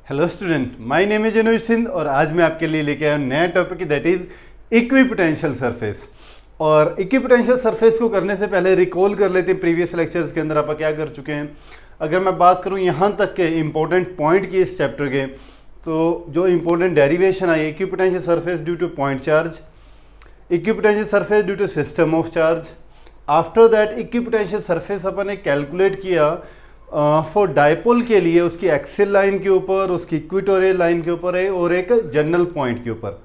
Hello student, my name is Anuj Singh और आज मैं आपके लिए लेके आया हूँ नया topic that is equipotential surface. और इक्विपोटेंशियल सरफेस को करने से पहले रिकॉल कर लेते हैं प्रीवियस लेक्चर्स के अंदर आप क्या कर चुके हैं। अगर मैं बात करूँ यहाँ तक के इम्पोर्टेंट पॉइंट की इस चैप्टर के, तो जो इम्पोर्टेंट डेरिवेशन आई equipotential surface due to point charge, equipotential surface due to system of charge. After that equipotential surface अपन ने कैलकुलेट किया फॉर डायपोल के लिए उसकी एक्सियल लाइन के ऊपर, उसकी इक्वेटोरियल लाइन के ऊपर है और एक जनरल पॉइंट के ऊपर,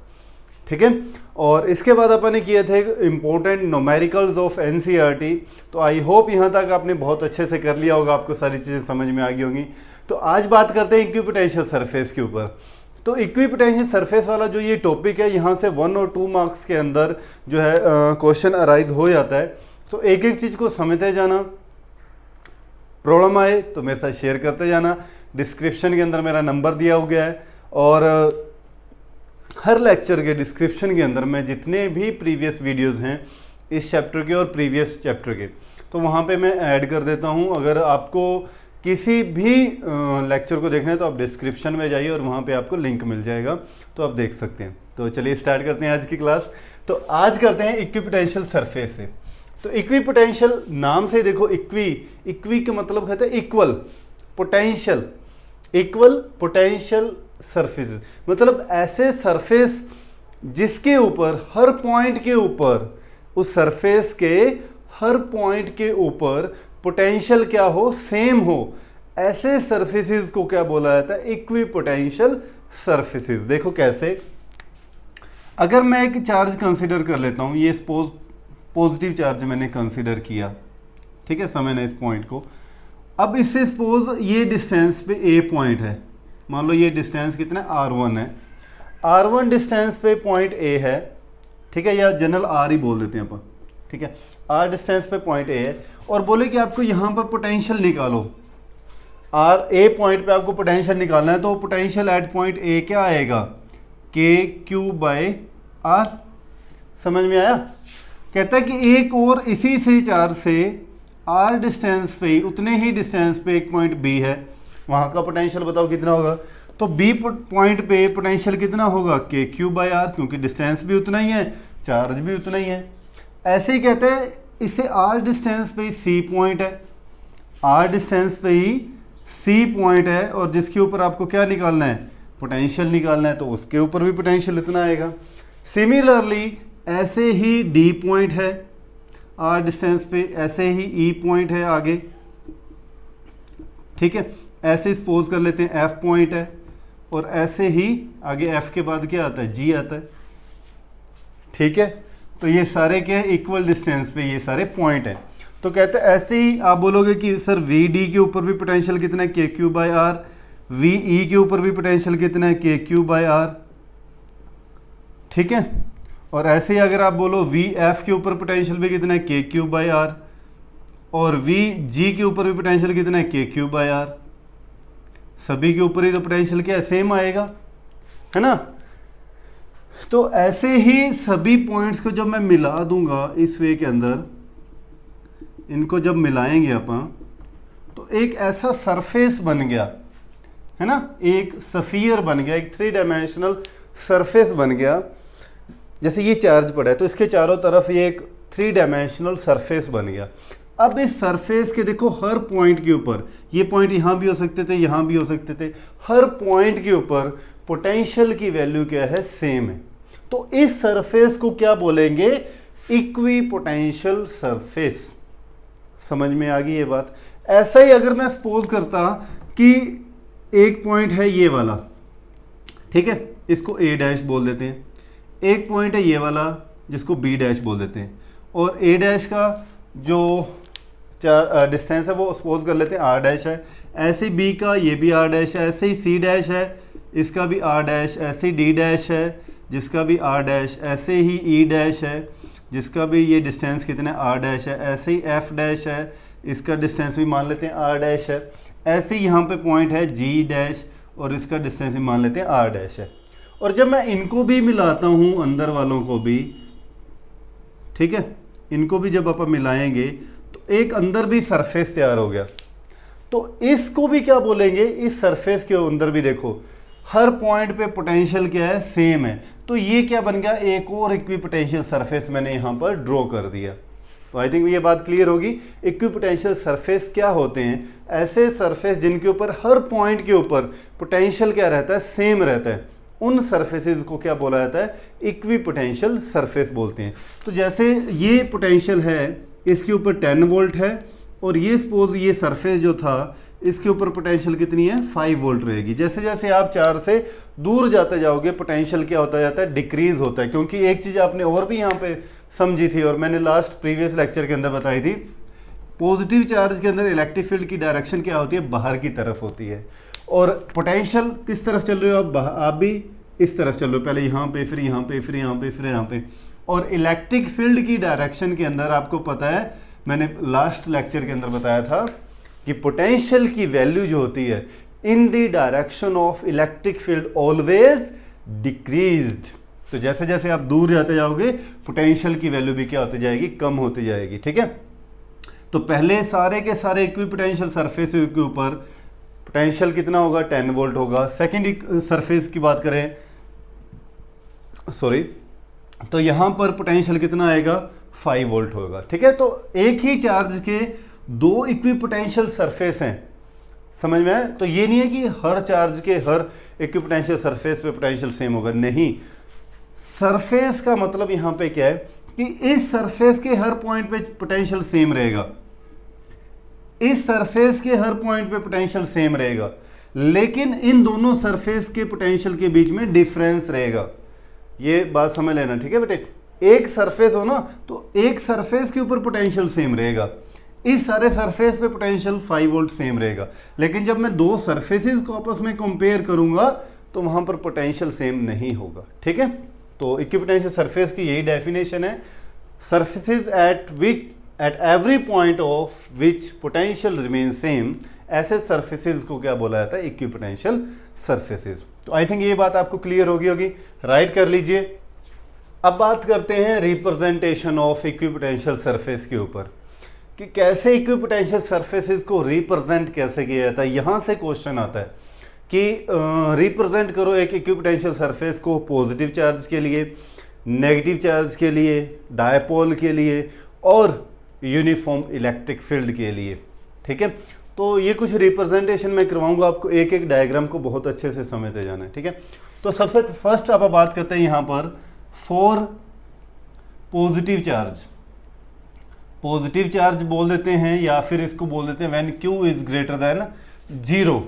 ठीक है। और इसके बाद अपन ने किए थे इंपॉर्टेंट न्यूमेरिकल्स ऑफ एनसीईआरटी। तो आई होप यहाँ तक आपने बहुत अच्छे से कर लिया होगा, आपको सारी चीज़ें समझ में आ गई होंगी। तो आज बात करते हैं इक्विपोटेंशियल सरफेस के ऊपर। तो इक्विपोटेंशियल सरफेस वाला जो ये टॉपिक है, यहाँ से 1 और 2 मार्क्स के अंदर जो है क्वेश्चन अराइज हो जाता है। तो एक एक चीज़ को समझते जाना, प्रॉब्लम आए तो मेरे साथ शेयर करते जाना। डिस्क्रिप्शन के अंदर मेरा नंबर दिया हो गया है और हर लेक्चर के डिस्क्रिप्शन के अंदर मैं जितने भी प्रीवियस वीडियोस हैं इस चैप्टर के और प्रीवियस चैप्टर के, तो वहाँ पे मैं ऐड कर देता हूँ। अगर आपको किसी भी लेक्चर को देखना है तो आप डिस्क्रिप्शन में जाइए और वहाँ पे आपको लिंक मिल जाएगा, तो आप देख सकते हैं। तो चलिए स्टार्ट करते हैं आज की क्लास। तो आज करते हैं इक्विपोटेंशियल सरफेस से। तो इक्विपोटेंशियल नाम से देखो, इक्वी का मतलब कहते हैं equal potential, equal potential surface, मतलब ऐसे सरफेस जिसके ऊपर हर पॉइंट के ऊपर, उस सरफेस के हर पॉइंट के ऊपर पोटेंशियल क्या हो, सेम हो, ऐसे सरफेसेस को क्या बोला जाता है, इक्विपोटेंशियल सरफेसेस। देखो कैसे, अगर मैं एक चार्ज कंसीडर कर लेता हूं, ये सपोज पॉजिटिव चार्ज मैंने कंसीडर किया, ठीक है, समझना इस पॉइंट को। अब इससे सपोज ये डिस्टेंस पे ए पॉइंट है, मान लो ये डिस्टेंस कितना R1 है, R1 डिस्टेंस पे पॉइंट ए है, ठीक है, या जनरल R ही बोल देते हैं अपन, ठीक है। R डिस्टेंस पे पॉइंट ए है और बोले कि आपको यहाँ पर पोटेंशियल निकालो, R ए पॉइंट पे आपको पोटेंशियल निकालना है। तो पोटेंशियल एट पॉइंट ए क्या आएगा, KQ/R। समझ में आया? कहता है कि एक और इसी से चार्ज से R डिस्टेंस पे, उतने ही डिस्टेंस पे एक पॉइंट B है, वहाँ का पोटेंशियल बताओ कितना होगा। तो B पॉइंट पे पोटेंशियल कितना होगा, KQ/R, क्योंकि डिस्टेंस भी उतना ही है, चार्ज भी उतना ही है। ऐसे ही कहते हैं इससे R डिस्टेंस पे C पॉइंट है, R डिस्टेंस पे ही C पॉइंट है और जिसके ऊपर आपको क्या निकालना है, पोटेंशियल निकालना है, तो उसके ऊपर भी पोटेंशियल इतना आएगा। सिमिलरली ऐसे ही D पॉइंट है R डिस्टेंस पे, ऐसे ही E पॉइंट है आगे, ठीक है, ऐसे सपोज कर लेते हैं F पॉइंट है और ऐसे ही आगे F के बाद क्या आता है, G आता है, ठीक है। तो ये सारे क्या है, इक्वल डिस्टेंस पे ये सारे पॉइंट हैं। तो कहते हैं ऐसे ही आप बोलोगे कि सर VD के ऊपर भी पोटेंशियल कितना है, KQ/R, VE के ऊपर भी पोटेंशियल कितना है, KQ/R, ठीक है। और ऐसे ही अगर आप बोलो VF के ऊपर पोटेंशियल भी कितना है, KQ/R, और VG के ऊपर भी पोटेंशियल कितना है, KQ/R। सभी के ऊपर ही तो पोटेंशियल क्या है, सेम आएगा, है ना। तो ऐसे ही सभी पॉइंट्स को जब मैं मिला दूंगा इस वे के अंदर, इनको जब मिलाएंगे अपन, तो एक ऐसा सरफेस बन गया, है ना, एक स्फीयर बन गया, एक 3 डायमेंशनल सरफेस बन गया। जैसे ये चार्ज पड़ा है तो इसके चारों तरफ ये एक 3 डायमेंशनल सरफेस बन गया। अब इस सरफेस के देखो हर पॉइंट के ऊपर, ये पॉइंट यहाँ भी हो सकते थे, यहाँ भी हो सकते थे, हर पॉइंट के ऊपर पोटेंशियल की वैल्यू क्या है, सेम है। तो इस सरफेस को क्या बोलेंगे, इक्विपोटेंशियल सरफेस। समझ में आ गई ये बात। ऐसा ही अगर मैं सपोज करता कि एक पॉइंट है ये वाला, ठीक है, इसको A' बोल देते हैं, एक पॉइंट है ये वाला जिसको B' बोल देते हैं, और A' का जो डिस्टेंस है वो सपोज कर लेते हैं R' है, ऐसे ही B का ये भी R' है, ऐसे ही C' है, इसका भी R', ऐसे ही D' है जिसका भी R', ऐसे ही E' है जिसका भी ये डिस्टेंस कितना R' है, ऐसे ही F' है, इसका डिस्टेंस भी मान लेते हैं R' है, ऐसे ही यहाँ पे पॉइंट है G' और इसका डिस्टेंस भी मान लेते हैं R' है। और जब मैं इनको भी मिलाता हूँ, अंदर वालों को भी, ठीक है, इनको भी जब आप मिलाएंगे तो एक अंदर भी सरफेस तैयार हो गया। तो इसको भी क्या बोलेंगे, इस सरफेस के अंदर भी देखो हर पॉइंट पे पोटेंशियल क्या है, सेम है। तो ये क्या बन गया, एक और इक्विपोटेंशियल सरफेस मैंने यहाँ पर ड्रॉ कर दिया। तो आई थिंक ये बात क्लियर होगी। इक्विपोटेंशियल सरफेस क्या होते हैं, ऐसे सरफेस जिनके ऊपर हर पॉइंट के ऊपर पोटेंशियल क्या रहता है, सेम रहता है, उन सरफेसेस को क्या बोला जाता है, इक्विपोटेंशियल सरफेस बोलते हैं। तो जैसे ये पोटेंशियल है, इसके ऊपर 10 वोल्ट है, और ये सपोज ये सरफेस जो था इसके ऊपर पोटेंशियल कितनी है, 5 वोल्ट रहेगी। जैसे जैसे आप चार्ज से दूर जाते जाओगे पोटेंशियल क्या होता जाता है, डिक्रीज होता है। क्योंकि एक चीज़ आपने और भी यहाँ पे समझी थी और मैंने लास्ट प्रीवियस लेक्चर के अंदर बताई थी, पॉजिटिव चार्ज के अंदर इलेक्ट्रिक फील्ड की डायरेक्शन क्या होती है, बाहर की तरफ होती है। और पोटेंशियल किस तरफ चल रहे हो आप भी इस तरफ चल रहे हो, पहले यहाँ पे, फिर यहाँ पे, फिर यहाँ पे, फिर यहाँ पे। और इलेक्ट्रिक फील्ड की डायरेक्शन के अंदर आपको पता है, मैंने लास्ट लेक्चर के अंदर बताया था कि पोटेंशियल की वैल्यू जो होती है in the direction of electric field always decreased. तो जैसे जैसे आप दूर जाते जाओगे पोटेंशियल की वैल्यू भी क्या होती जाएगी, कम होती जाएगी। ठीक है, तो पहले सारे के सारे इक्विपोटेंशियल सरफेस के ऊपर पोटेंशियल कितना होगा, 10 वोल्ट होगा। सेकेंड सरफेस की बात करें, सॉरी, तो यहां पर पोटेंशियल कितना आएगा, 5 वोल्ट होगा। ठीक है, तो एक ही चार्ज के दो इक्विपोटेंशियल सरफेस हैं, समझ में आया। तो ये नहीं है कि हर चार्ज के हर इक्विपोटेंशियल सरफेस पे पोटेंशियल सेम होगा, नहीं। सरफेस का मतलब यहां पे क्या है कि इस सरफेस के हर पॉइंट पे पोटेंशियल सेम रहेगा, इस सरफेस के हर पॉइंट पे पोटेंशियल सेम रहेगा, लेकिन इन दोनों सरफेस के पोटेंशियल के बीच में डिफरेंस रहेगा। ये बात समझ लेना, ठीक है बेटे। एक सरफेस हो ना, तो एक सरफेस के ऊपर पोटेंशियल सेम रहेगा, इस सारे सरफेस पे पोटेंशियल 5 वोल्ट सेम रहेगा। लेकिन जब मैं दो सरफेसेस को आपस में कंपेयर करूंगा तो वहां पर पोटेंशियल सेम नहीं होगा। ठीक है, तो इक्विपोटेंशियल सरफेस की यही डेफिनेशन है, surfaces at every point of which potential remain same, ऐसे सरफेसेस को क्या बोला जाता है, इक्विपोटेंशियल सरफेसेस। तो आई थिंक ये बात आपको क्लियर होगी। राइट कर लीजिए। अब बात करते हैं रिप्रेजेंटेशन ऑफ इक्विपोटेंशियल सरफेस के ऊपर, कि कैसे इक्विपोटेंशियल सरफेसेस को रिप्रेजेंट कैसे किया जाता है। यहाँ से क्वेश्चन आता है कि रिप्रेजेंट करो एक इक्विपोटेंशियल सरफेस को पॉजिटिव चार्ज के लिए, नेगेटिव चार्ज के लिए, डायपोल के लिए और यूनिफॉर्म इलेक्ट्रिक फील्ड के लिए। ठीक है, तो ये कुछ रिप्रेजेंटेशन मैं करवाऊंगा आपको, एक एक डायग्राम को बहुत अच्छे से समझते जाना है। ठीक है, तो सबसे फर्स्ट आप बात करते हैं यहाँ पर for positive charge. Positive charge बोल देते हैं या फिर इसको बोल देते हैं when Q is greater than 0।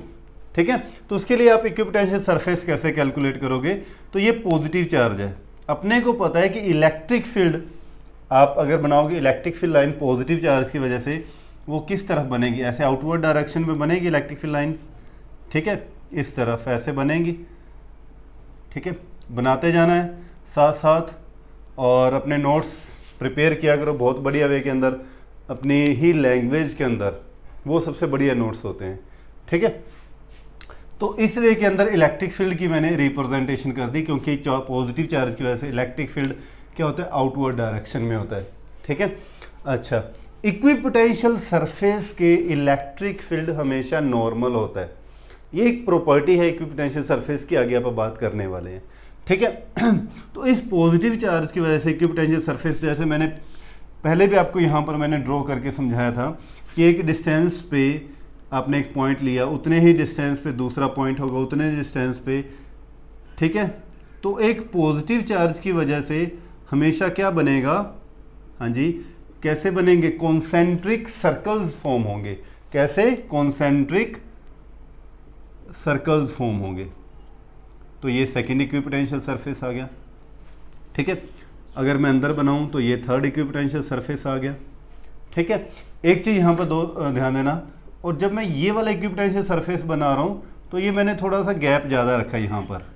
ठीक है, तो उसके लिए आप इक्विपोटेंशियल सरफेस कैसे कैलकुलेट करोगे, तो ये पॉजिटिव चार्ज है। अपने को पता है कि इलेक्ट्रिक फील्ड आप अगर बनाओगे, electric field line positive charge की वजह से वो किस तरफ बनेगी, ऐसे आउटवर्ड डायरेक्शन में बनेगी इलेक्ट्रिक फील्ड लाइन। ठीक है, इस तरफ ऐसे बनेगी। ठीक है, बनाते जाना है साथ साथ, और अपने नोट्स प्रिपेयर किया करो बहुत बढ़िया वे के अंदर, अपनी ही लैंग्वेज के अंदर, वो सबसे बढ़िया नोट्स होते हैं। ठीक है, तो इस वे के अंदर इलेक्ट्रिक फील्ड की मैंने रिप्रेजेंटेशन कर दी, क्योंकि पॉजिटिव चार्ज की वजह से इलेक्ट्रिक फील्ड क्या होता है, आउटवर्ड डायरेक्शन में होता है। ठीक है, अच्छा, इक्विपोटेंशियल सरफेस के इलेक्ट्रिक फील्ड हमेशा नॉर्मल होता है। ये एक प्रॉपर्टी है इक्विपोटेंशियल सरफेस की, आगे आप बात करने वाले हैं। ठीक है, तो इस पॉजिटिव चार्ज की वजह से इक्विपोटेंशियल सरफेस, जैसे मैंने पहले भी आपको यहाँ पर मैंने ड्रॉ करके समझाया था कि एक डिस्टेंस पे आपने एक पॉइंट लिया, उतने ही डिस्टेंस पे दूसरा पॉइंट होगा, उतने ही डिस्टेंस पे। ठीक है, तो एक पॉजिटिव चार्ज की वजह से हमेशा क्या बनेगा, हाँ जी, कैसे बनेंगे, कॉन्सेंट्रिक सर्कल्स फॉर्म होंगे। कैसे, कॉन्सेंट्रिक सर्कल्स फॉर्म होंगे। तो ये सेकेंड इक्विपोटेंशियल सरफेस आ गया। ठीक है, अगर मैं अंदर बनाऊं तो ये थर्ड इक्विपोटेंशियल सरफेस आ गया। ठीक है, एक चीज़ यहाँ पर दो ध्यान देना, और जब मैं ये वाला इक्विपोटेंशियल सरफेस बना रहा हूँ तो ये मैंने थोड़ा सा गैप ज़्यादा रखा है यहाँ पर।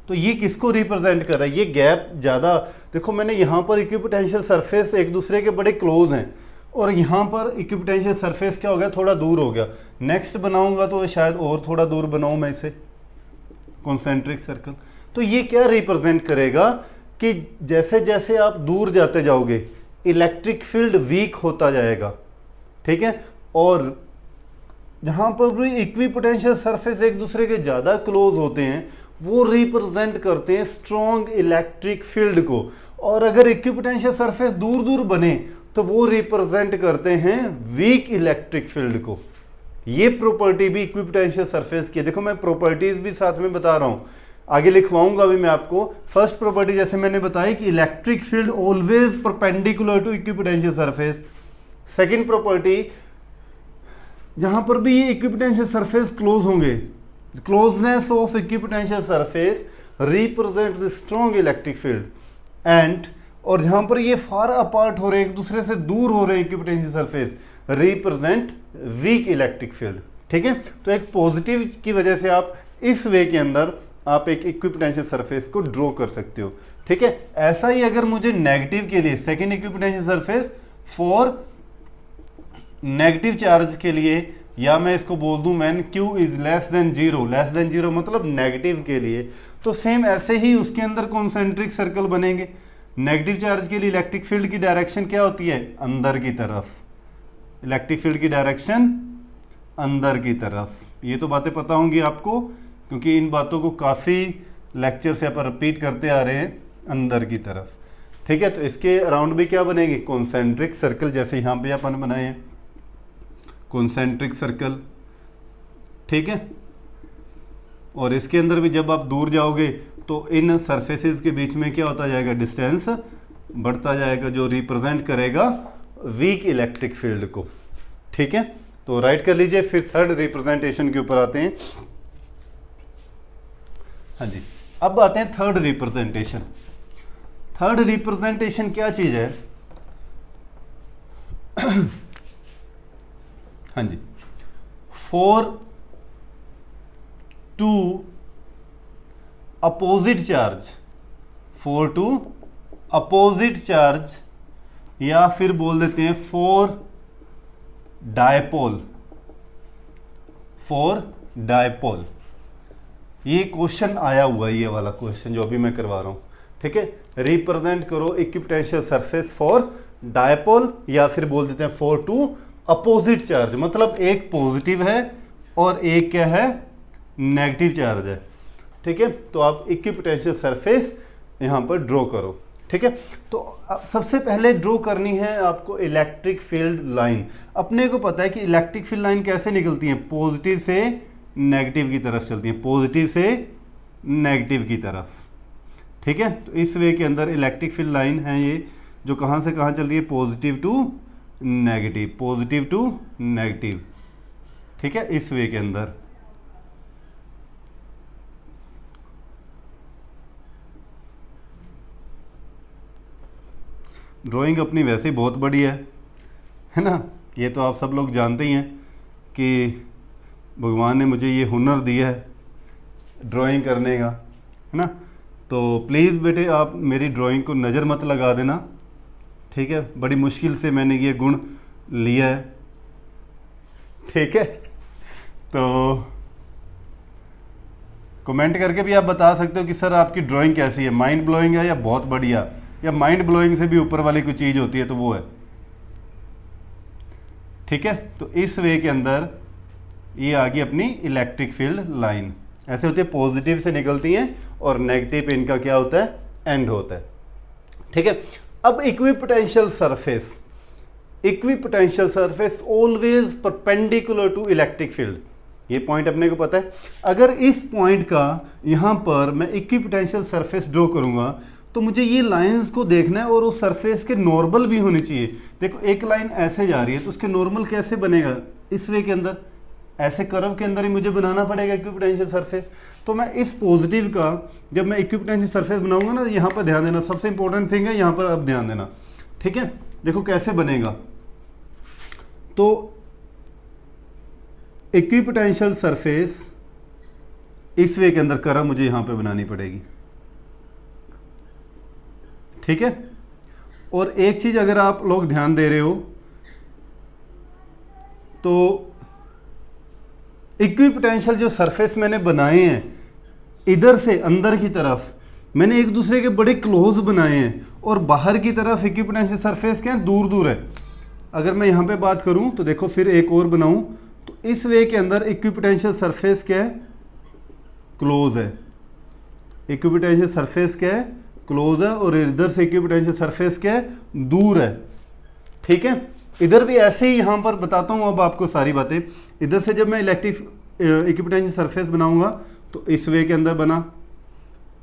तो ये किसको रिप्रेजेंट कर रहा है, ये गैप ज़्यादा, देखो मैंने यहाँ पर इक्विपोटेंशियल सरफेस एक दूसरे के बड़े क्लोज हैं, और यहाँ पर इक्विपोटेंशियल सरफेस क्या हो गया, थोड़ा दूर हो गया। नेक्स्ट बनाऊंगा तो शायद और थोड़ा दूर बनाऊँ मैं इसे, कॉन्सेंट्रिक सर्कल। तो ये क्या रिप्रेजेंट करेगा कि जैसे जैसे आप दूर जाते जाओगे इलेक्ट्रिक फील्ड वीक होता जाएगा। ठीक है, और जहां पर भी इक्विपोटेंशियल सरफेस एक दूसरे के ज़्यादा क्लोज होते हैं वो रिप्रेजेंट करते हैं स्ट्रॉन्ग इलेक्ट्रिक फील्ड को, और अगर इक्विपोटेंशियल सरफेस दूर दूर बने तो वो रिप्रेजेंट करते हैं वीक इलेक्ट्रिक फील्ड को। ये प्रॉपर्टी भी इक्विपोटेंशियल सरफेस की है। देखो मैं प्रॉपर्टीज भी साथ में बता रहा हूं, आगे लिखवाऊंगा भी मैं आपको। फर्स्ट प्रॉपर्टी जैसे मैंने बताई कि electric field always perpendicular to equipotential surface. Second property, जहां पर भी ये इक्विपोटेंशियल सरफेस क्लोज होंगे, closeness of equipotential surface represents the strong electric field and, और जहां पर ये फार अपार्ट हो रहे हैं, एक दूसरे से दूर हो रहे हैं equipotential surface, represent weak electric field. ठीक है, तो एक पॉजिटिव की वजह से आप इस वे के अंदर आप एक इक्विपोटेंशियल सरफेस को ड्रॉ कर सकते हो। ठीक है, ऐसा ही अगर मुझे नेगेटिव के लिए, second equipotential surface for negative charge के लिए, या मैं इसको बोल दूं when Q is less than zero मतलब नेगेटिव के लिए, तो सेम ऐसे ही उसके अंदर कॉन्सेंट्रिक सर्कल बनेंगे। नेगेटिव चार्ज के लिए इलेक्ट्रिक फील्ड की डायरेक्शन क्या होती है? अंदर की तरफ। इलेक्ट्रिक फील्ड की डायरेक्शन अंदर की तरफ। ये तो बातें पता होंगी आपको, क्योंकि इन बातों को काफ़ी लेक्चर से अपन रिपीट करते आ रहे हैं, अंदर की तरफ। ठीक है, तो इसके अराउंड भी क्या बनेंगे? कॉन्सेंट्रिक सर्कल, जैसे यहाँ पे अपन बनाए हैं कॉन्सेंट्रिक सर्कल। ठीक है, और इसके अंदर भी जब आप दूर जाओगे तो इन सरफेसेस के बीच में क्या होता जाएगा? डिस्टेंस बढ़ता जाएगा, जो रिप्रेजेंट करेगा वीक इलेक्ट्रिक फील्ड को। ठीक है, तो राइट कर लीजिए। फिर थर्ड रिप्रेजेंटेशन के ऊपर आते हैं। हाँ जी, अब आते हैं थर्ड रिप्रेजेंटेशन। थर्ड रिप्रेजेंटेशन क्या चीज है? हाँ जी, for two opposite charge, for two opposite charge, या फिर बोल देते हैं फॉर डायपोल, फॉर डायपोल। ये क्वेश्चन आया हुआ है, ये वाला क्वेश्चन जो अभी मैं करवा रहा हूं। ठीक है, रिप्रेजेंट करो इक्विपोटेंशियल सरफेस फॉर डायपोल, या फिर बोल देते हैं फॉर टू अपोजिट चार्ज, मतलब एक पॉजिटिव है और एक क्या है? नेगेटिव चार्ज है। ठीक है, तो आप इक्विपोटेंशियल सरफेस यहां पर ड्रॉ करो। ठीक है, तो सबसे पहले ड्रॉ करनी है आपको इलेक्ट्रिक फील्ड लाइन। अपने को पता है कि इलेक्ट्रिक फील्ड लाइन कैसे निकलती है? पॉजिटिव से नेगेटिव की तरफ चलती है, पॉजिटिव से नेगेटिव की तरफ। ठीक है, तो इस वे के अंदर इलेक्ट्रिक फील्ड लाइन है ये, जो कहां से कहां चल रही है? Positive to negative, positive to negative. ठीक है, इस वे के अंदर। ड्राइंग अपनी वैसे ही बहुत बड़ी है ना, ये तो आप सब लोग जानते ही हैं कि भगवान ने मुझे ये हुनर दिया है ड्राइंग करने का, है ना। तो प्लीज़ बेटे आप मेरी ड्राइंग को नज़र मत लगा देना, ठीक है। बड़ी मुश्किल से मैंने ये गुण लिया है, ठीक है। तो कमेंट करके भी आप बता सकते हो कि सर आपकी ड्राइंग कैसी है, माइंड ब्लोइंग है या बहुत बढ़िया, या माइंड ब्लोइंग से भी ऊपर वाली कोई चीज़ होती है तो वो है, ठीक है। तो इस वे के अंदर ये आ गई अपनी इलेक्ट्रिक फील्ड लाइन। ऐसे होती है, पॉजिटिव से निकलती हैं और नेगेटिव इनका क्या होता है, एंड होता है, ठीक है। अब equipotential surface, equipotential surface always perpendicular to electric field, ये पॉइंट अपने को पता है। अगर इस पॉइंट का यहाँ पर मैं इक्विपोटेंशियल सरफेस ड्रॉ करूँगा तो मुझे ये लाइंस को देखना है और उस सरफेस के नॉर्मल भी होने चाहिए। देखो एक लाइन ऐसे जा रही है तो उसके नॉर्मल कैसे बनेगा, इस वे के अंदर, ऐसे कर्व के अंदर ही मुझे बनाना पड़ेगा इक्विपोटेंशियल सरफेस। तो मैं इस पॉजिटिव का जब मैं इक्विपोटेंशियल सरफेस बनाऊंगा ना, यहाँ पर ध्यान देना, सबसे इंपॉर्टेंट थिंग है यहाँ पर, अब ध्यान देना, ठीक है। देखो कैसे बनेगा, तो इक्विपोटेंशियल सरफेस इस वे के अंदर कर्व मुझे यहाँ पे बनानी पड़ेगी, ठीक है। और एक चीज अगर आप लोग ध्यान दे रहे हो तो इक्विपोटेंशियल जो सरफेस मैंने बनाए हैं इधर से अंदर की तरफ मैंने एक दूसरे के बड़े क्लोज बनाए हैं, और बाहर की तरफ इक्विपोटेंशियल सरफेस क्या है, दूर दूर है। अगर मैं यहाँ पे बात करूँ तो देखो फिर एक और बनाऊँ तो इस वे के अंदर इक्विपोटेंशियल सरफेस क्या है, क्लोज है। इक्विपोटेंशियल सरफेस क्या है, क्लोज है, और इधर से इक्विपोटेंशियल सरफेस क्या है, दूर है। ठीक है, इधर भी ऐसे ही यहाँ पर बताता हूँ अब आपको सारी बातें। इधर से जब मैं इलेक्ट्रिक इक्विपोटेंशियल सरफेस बनाऊंगा तो इस वे के अंदर बना,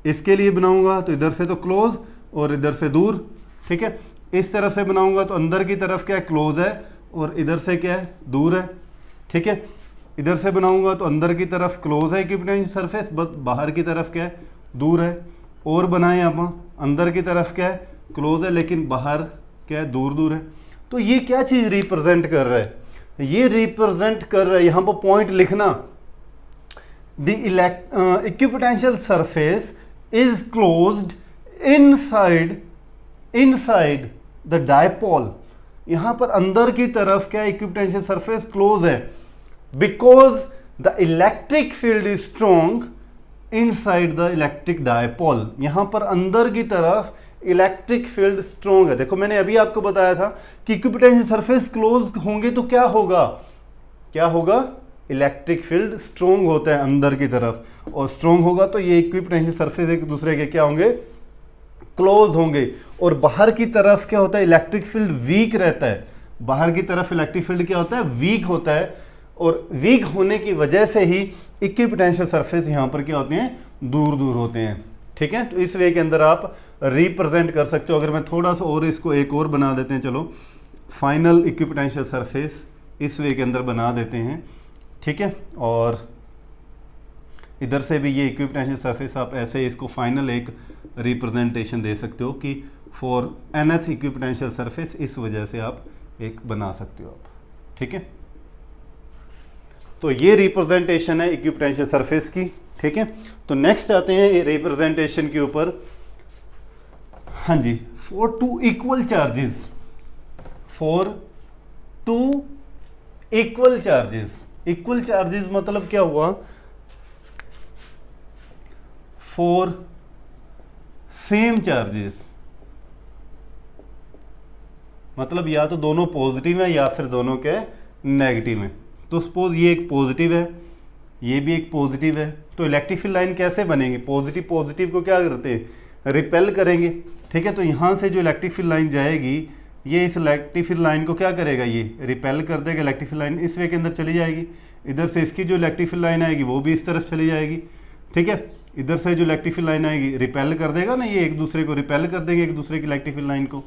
इसके लिए बनाऊंगा तो इधर से तो क्लोज और इधर से दूर। ठीक है, इस तरह से बनाऊंगा तो अंदर की तरफ क्या है, क्लोज है, और इधर से क्या है, दूर है। ठीक है, इधर से बनाऊंगा तो अंदर की तरफ क्लोज है इक्विपोटेंशियल सरफेस, बस बाहर की तरफ क्या है, दूर है। और बनाए आप, अंदर की तरफ क्या है, क्लोज है, लेकिन बाहर क्या है, दूर दूर है। तो ये क्या चीज़ रिप्रेजेंट कर रहा है, ये रिप्रेजेंट कर रहा है, यहाँ पर पॉइंट लिखना, the equipotential surface is closed inside the dipole. यहाँ पर अंदर की तरफ क्या इक्विपोटेंशियल सरफेस क्लोज है, because the electric field is strong inside the electric dipole. यहाँ पर अंदर की तरफ इलेक्ट्रिक फील्ड स्ट्रॉन्ग है। देखो मैंने अभी आपको बताया था कि इक्विपोटेंशियल सरफेस क्लोज होंगे तो क्या होगा, क्या होगा, इलेक्ट्रिक फील्ड स्ट्रॉन्ग होता है अंदर की तरफ, और स्ट्रॉन्ग होगा तो ये इक्विपोटेंशियल सरफेस एक दूसरे के क्या होंगे, क्लोज होंगे। और बाहर की तरफ क्या होता है, इलेक्ट्रिक फील्ड वीक रहता है। बाहर की तरफ इलेक्ट्रिक फील्ड क्या होता है, वीक होता है, और वीक होने की वजह से ही इक्विपोटेंशियल सरफेस यहाँ पर क्या होते हैं, दूर दूर होते हैं। ठीक है, तो इस वे के अंदर आप रिप्रेजेंट कर सकते हो। अगर मैं थोड़ा सा और इसको एक और बना देते हैं, चलो फाइनल इक्विपोटेंशियल सरफेस इस वे के अंदर बना देते हैं। ठीक है, और इधर से भी ये इक्विपोटेंशियल सरफेस आप ऐसे इसको फाइनल एक रिप्रेजेंटेशन दे सकते हो कि फॉर nth इक्विपोटेंशियल सरफेस, इस वजह से आप एक बना सकते हो आप। ठीक है, तो ये रिप्रेजेंटेशन है इक्विपोटेंशियल सरफेस की। ठीक है, तो नेक्स्ट आते हैं रिप्रेजेंटेशन के ऊपर। हाँ जी, for two equal charges, for two equal charges, equal charges मतलब क्या हुआ, फॉर सेम चार्जेस, मतलब या तो दोनों पॉजिटिव है या फिर दोनों के नेगेटिव है। तो सपोज ये एक पॉजिटिव है, ये भी एक पॉजिटिव है, तो इलेक्ट्रिक फील्ड लाइन कैसे बनेगी, पॉजिटिव पॉजिटिव को क्या करते हैं, रिपेल करेंगे। ठीक है, तो यहाँ से जो इलेक्ट्रिक फील्ड लाइन जाएगी, ये इस इलेक्ट्रिक फील्ड लाइन को क्या करेगा, ये रिपेल कर देगा। इलेक्ट्रिक फील्ड लाइन इस वे के अंदर चली जाएगी, इधर से इसकी जो इलेक्ट्रिक फील्ड लाइन आएगी वो भी इस तरफ चली जाएगी। ठीक है, इधर से जो इलेक्ट्रिक फील्ड लाइन आएगी रिपेल कर देगा ना, ये एक दूसरे को रिपेल कर देंगे, एक दूसरे की इलेक्ट्रिक फील्ड लाइन को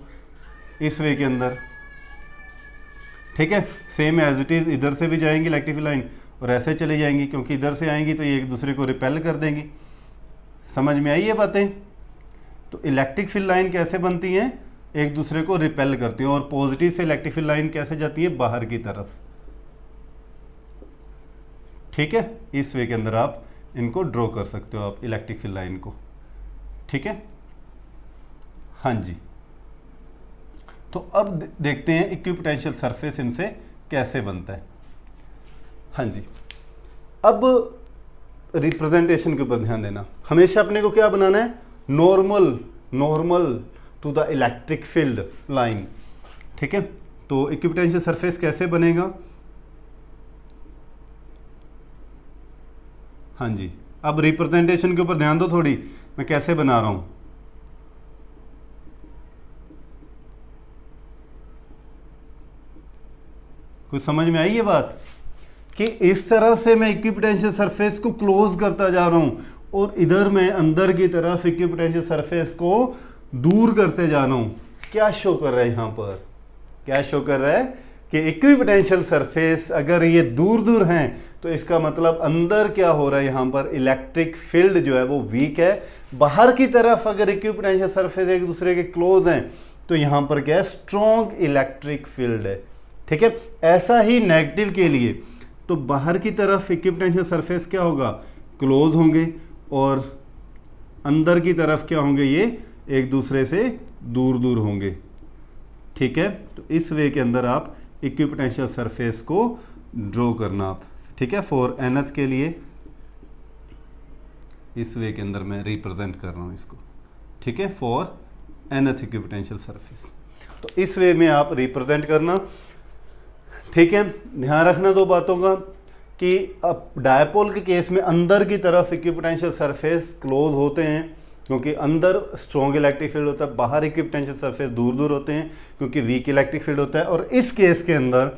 इस वे के अंदर। ठीक है, सेम एज इट इज़ इधर से भी जाएंगी इलेक्ट्रिक फील्ड लाइन और ऐसे चली जाएंगी, क्योंकि इधर से आएंगी तो ये एक दूसरे को रिपेल कर देंगी। समझ में आई ये बातें। तो इलेक्ट्रिक फील्ड लाइन कैसे बनती हैं, एक दूसरे को रिपेल करती हैं, और पॉजिटिव से इलेक्ट्रिक फील्ड लाइन कैसे जाती है, बाहर की तरफ। ठीक है, इस वे के अंदर आप इनको ड्रॉ कर सकते हो आप इलेक्ट्रिक फील्ड लाइन को। ठीक है, हाँ जी, तो अब देखते हैं इक्विपोटेंशियल सरफेस इनसे कैसे बनता है। हाँ जी, अब रिप्रेजेंटेशन के ऊपर ध्यान देना। हमेशा अपने को क्या बनाना है, normal to the electric field line. ठीक है, तो इक्विपोटेंशियल सरफेस कैसे बनेगा, हाँ जी, अब रिप्रेजेंटेशन के ऊपर ध्यान दो थोड़ी, मैं कैसे बना रहा हूं। कुछ समझ में आई ये बात कि इस तरह से मैं इक्विपोटेंशियल सरफेस को क्लोज करता जा रहा हूं, और इधर मैं अंदर की तरफ इक्विपोटेंशियल सरफेस को दूर करते जा रहा हूं। क्या शो कर रहा है यहां पर, क्या शो कर रहा है कि इक्विपोटेंशियल सरफेस अगर ये दूर दूर हैं तो इसका मतलब अंदर क्या हो रहा है, यहां पर इलेक्ट्रिक फील्ड जो है वो वीक है। बाहर की तरफ अगर इक्विपोटेंशियल सरफेस एक दूसरे के क्लोज हैं तो यहां पर क्या है, स्ट्रॉन्ग इलेक्ट्रिक फील्ड है। ठीक है, ऐसा ही नेगेटिव के लिए, तो बाहर की तरफ इक्विपोटेंशियल सरफेस क्या होगा, क्लोज होंगे, और अंदर की तरफ क्या होंगे, ये एक दूसरे से दूर दूर होंगे। ठीक है, तो इस वे के अंदर आप इक्विपोटेंशियल सरफेस को ड्रॉ करना आप। ठीक है, फॉर nth के लिए इस वे के अंदर मैं रिप्रेजेंट कर रहा हूँ इसको। ठीक है, फॉर nth इक्विपोटेंशियल सरफेस, तो इस वे में आप रिप्रेजेंट करना। ठीक है, ध्यान रखना दो बातों का कि अब डायपोल के केस में अंदर की तरफ इक्विपोटेंशियल सरफेस क्लोज होते हैं क्योंकि अंदर स्ट्रॉन्ग इलेक्ट्रिक फील्ड होता है, बाहर इक्विपोटेंशियल सरफेस दूर दूर होते हैं क्योंकि वीक इलेक्ट्रिक फील्ड होता है। और इस केस के अंदर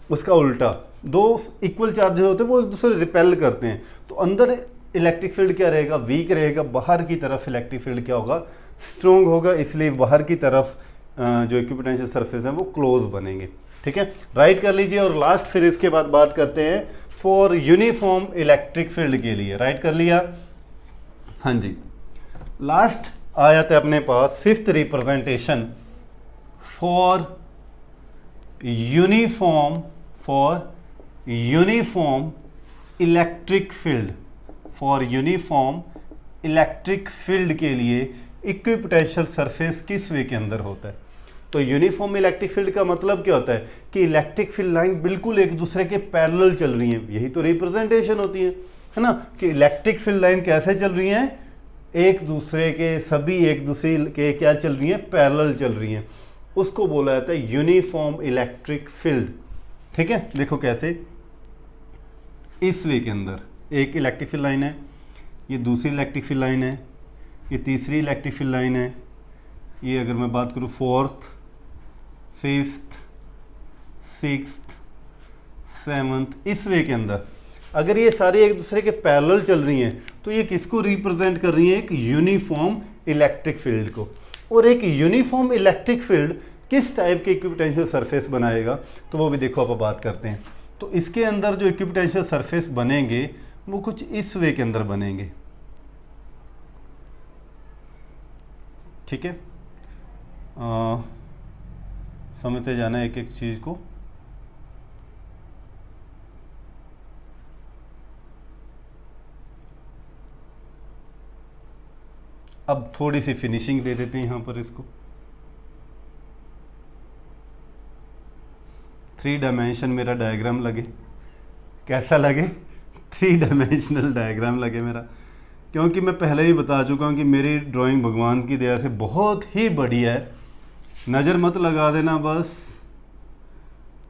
उसका उल्टा, दो इक्वल चार्जेस होते हैं वो एक दूसरे रिपेल करते हैं, तो अंदर इलेक्ट्रिक फील्ड क्या रहेगा, वीक रहेगा, बाहर की तरफ इलेक्ट्रिक फील्ड क्या होगा, स्ट्रॉन्ग होगा, इसलिए बाहर की तरफ जो इक्विपोटेंशियल सरफेस है वो क्लोज बनेंगे। ठीक है, राइट कर लीजिए। और लास्ट फिर इसके बाद बात करते हैं फॉर यूनिफॉर्म इलेक्ट्रिक फील्ड के लिए। राइट कर लिया, हाँ जी। लास्ट आयत है अपने पास, fifth representation for uniform electric field. For uniform electric field के लिए इक्विपोटेंशियल सरफेस किस वे के अंदर होता है। तो यूनिफॉर्म इलेक्ट्रिक फील्ड का मतलब क्या होता है कि इलेक्ट्रिक फील्ड लाइन बिल्कुल एक दूसरे के पैरेलल चल रही हैं, यही तो रिप्रेजेंटेशन होती है ना, कि इलेक्ट्रिक फील्ड लाइन कैसे चल रही हैं, एक दूसरे के, सभी एक दूसरे के क्या चल रही हैं, पैरेलल चल रही हैं, उसको बोला जाता है यूनिफॉर्म इलेक्ट्रिक फील्ड। ठीक है, देखो कैसे, इस वे के अंदर एक इलेक्ट्रिक फील्ड लाइन है, ये दूसरी इलेक्ट्रिक फील्ड लाइन है, ये तीसरी इलेक्ट्रिक फील्ड लाइन है, ये अगर मैं बात करूँ फोर्थ, फिफ्थ, सिक्स्थ, सेवंथ, इस वे के अंदर अगर ये सारे एक दूसरे के पैरेलल चल रही हैं तो ये किसको रिप्रेजेंट कर रही हैं, एक यूनिफॉर्म इलेक्ट्रिक फील्ड को। और एक यूनिफॉर्म इलेक्ट्रिक फील्ड किस टाइप के इक्विपोटेंशियल सरफेस बनाएगा तो वो भी देखो आप बात करते हैं। तो इसके अंदर जो इक्विपोटेंशियल सरफेस बनेंगे वो कुछ इस वे के अंदर बनेंगे। ठीक है, समझते जाना एक एक चीज को। अब थोड़ी सी फिनिशिंग दे देते हैं यहाँ पर इसको। 3 डायमेंशन मेरा डायग्राम लगे, कैसा लगे, 3 डायमेंशनल डायग्राम लगे मेरा, क्योंकि मैं पहले ही बता चुका हूँ कि मेरी ड्राइंग भगवान की दया से बहुत ही बढ़िया है, नज़र मत लगा देना बस।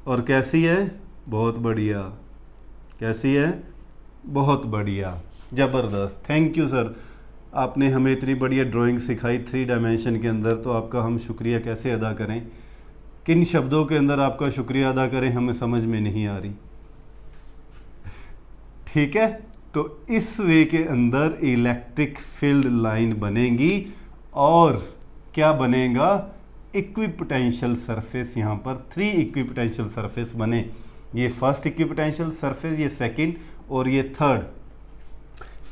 और कैसी है, बहुत बढ़िया, कैसी है, बहुत बढ़िया, ज़बरदस्त। थैंक यू सर, आपने हमें इतनी बढ़िया ड्राइंग सिखाई 3 डायमेंशन के अंदर, तो आपका हम शुक्रिया कैसे अदा करें, किन शब्दों के अंदर आपका शुक्रिया अदा करें हमें समझ में नहीं आ रही। ठीक है, तो इस वे के अंदर इलेक्ट्रिक फील्ड लाइन बनेगी और क्या बनेगा, इक्विपोटेंशियल सरफेस। यहाँ पर 3 इक्विपोटेंशियल सरफेस बने, ये फर्स्ट इक्विपोटेंशियल सरफेस, ये सेकंड और ये थर्ड,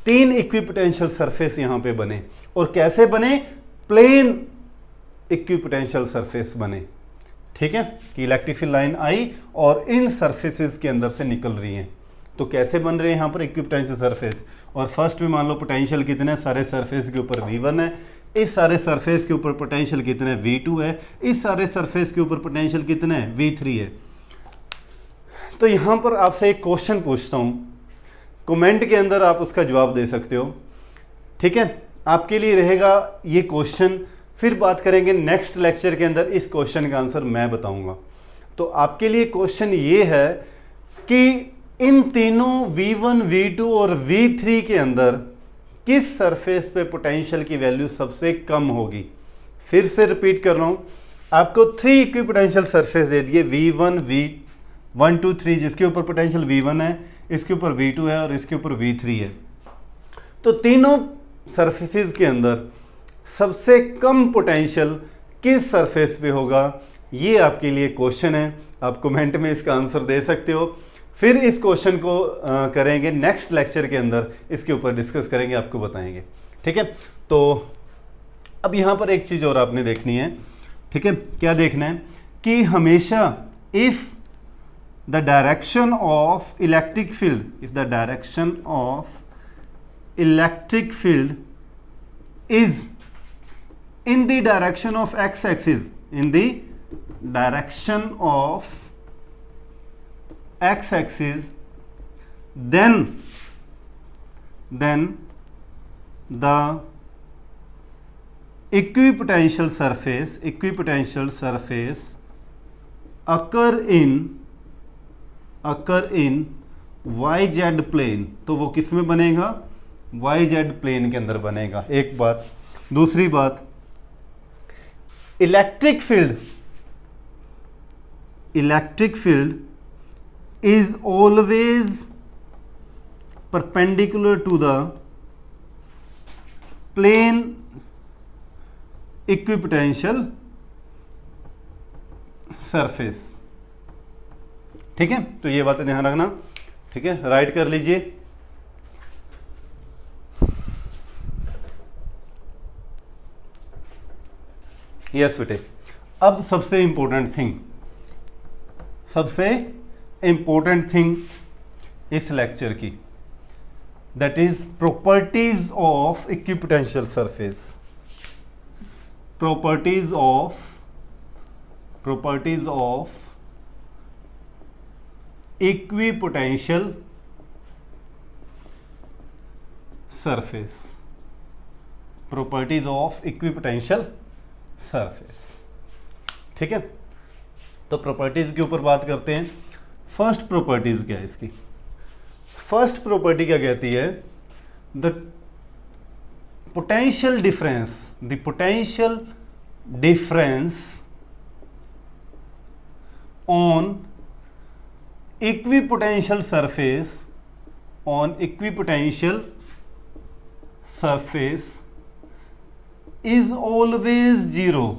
3 इक्विपोटेंशियल सरफेस यहाँ पे बने। और कैसे बने, प्लेन इक्विपोटेंशियल सरफेस बने। ठीक है, कि इलेक्ट्रिक फील्ड लाइन आई और इन सरफेसेस के अंदर से निकल रही हैं। तो कैसे बन रहे हैं यहाँ पर इक्विपोटेंशियल सरफेस। और फर्स्ट में मान लो पोटेंशियल कितने हैं, सारे सरफेस के ऊपर V1 है, इस सारे सरफेस के ऊपर पोटेंशियल कितने हैं, V2 है, इस सारे सरफेस के ऊपर पोटेंशियल कितने हैं, V3 है। तो यहाँ पर आपसे एक क्वेश्चन पूछता हूँ, कमेंट के अंदर आप उसका जवाब दे सकते हो। ठीक है, आपके लिए रहेगा ये क्वेश्चन, फिर बात करेंगे नेक्स्ट लेक्चर के अंदर, इस क्वेश्चन का आंसर मैं बताऊंगा। तो आपके लिए क्वेश्चन ये है कि इन तीनों V1, V2 और V3 के अंदर किस सरफेस पे पोटेंशियल की वैल्यू सबसे कम होगी। फिर से रिपीट कर रहा हूँ, आपको 3 इक्विपोटेंशियल सरफेस दे दिए, V1, V1, 2, 3, जिसके ऊपर पोटेंशियल V1 है, इसके ऊपर V2 है और इसके ऊपर V3 है। तो तीनों सरफेसेस के अंदर सबसे कम पोटेंशियल किस सरफेस पे होगा, ये आपके लिए क्वेश्चन है। आप कमेंट में इसका आंसर दे सकते हो। फिर इस क्वेश्चन को करेंगे नेक्स्ट लेक्चर के अंदर, इसके ऊपर डिस्कस करेंगे, आपको बताएंगे। ठीक है, तो अब यहाँ पर एक चीज़ और आपने देखनी है। ठीक है, क्या देखना है कि हमेशा if the direction of electric field, if the direction of electric field is in the direction of x axis, in the direction of x axis, then the equipotential surface occur in occur in Y Z plane, तो वो किस में बनेगा, Y Z plane के अंदर बनेगा, एक बात। दूसरी बात, electric field is always perpendicular to the plane equipotential surface. ठीक है, तो ये बातें ध्यान रखना। ठीक है, राइट कर लीजिए। यस बेटे, अब सबसे इंपॉर्टेंट थिंग इस लेक्चर की, that is properties of equipotential surface. Properties of equipotential surface. Properties of equipotential surface. ठीक है, तो प्रॉपर्टीज के ऊपर बात करते हैं। फर्स्ट प्रॉपर्टीज क्या है इसकी? फर्स्ट प्रॉपर्टी क्या कहती है? The potential difference on equipotential surface is always zero।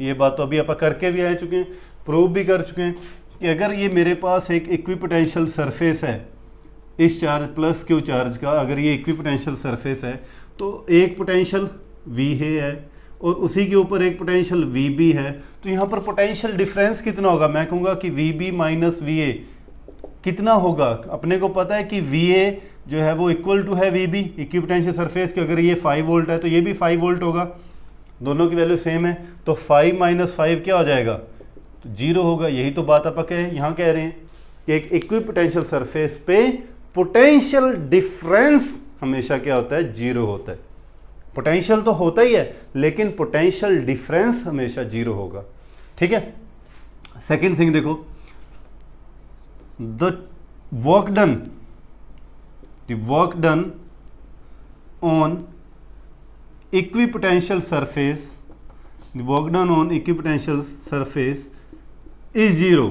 ये बात तो अभी आप करके भी आ चुके हैं, प्रूव भी कर चुके हैं कि अगर ये मेरे पास एक इक्विपोटेंशियल सरफेस है, इस चार्ज प्लस क्यू चार्ज का, अगर ये इक्विपोटेंशियल सरफेस है तो एक पोटेंशियल वी है और उसी के ऊपर एक पोटेंशियल वी बी है, तो यहाँ पर पोटेंशियल डिफरेंस कितना होगा? मैं कहूँगा कि V B minus V A कितना होगा? अपने को पता है कि वी ए जो है वो इक्वल टू है वी बी, इक्विपोटेंशियल सरफेस की। अगर ये 5 वोल्ट है तो ये भी 5 वोल्ट होगा, दोनों की वैल्यू सेम है, तो 5 माइनस 5 क्या हो जाएगा? तो 0 होगा। यही तो बात आप यहाँ कह रहे हैं कि एक इक्विपोटेंशियल सरफेस पे पोटेंशियल डिफरेंस हमेशा क्या होता है? 0 होता है। पोटेंशियल तो होता ही है, लेकिन पोटेंशियल डिफरेंस हमेशा 0 होगा। ठीक है, सेकेंड थिंग देखो, the work done on equipotential surface is zero।